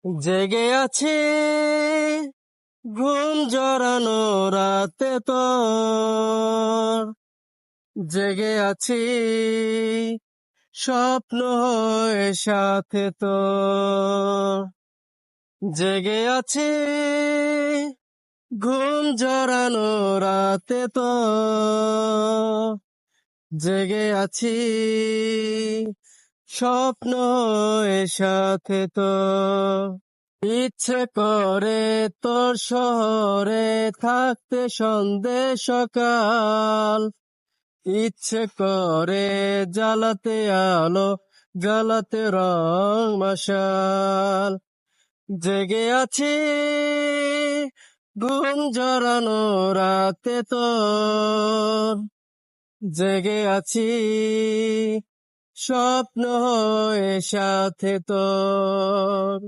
জেগে আছি ঘুম জড়ানো রাতে তোর, জেগে আছি স্বপ্ন হয়ে সাথে তোর, জেগে আছি ঘুম জড়ানো রাতে তোর, জেগে আছি স্বপ্ন হয়ে সাথে তোর। ইচ্ছে করে তোর শহরে থাকতে সন্ধে সকাল, ইচ্ছে করে জ্বালাতে আলো জ্বালাতে রং মশাল, জেগে আছি ঘুম জড়ানো রাতে তোর, জেগে আছি স্বপ্ন হয়ে সাথে তোর।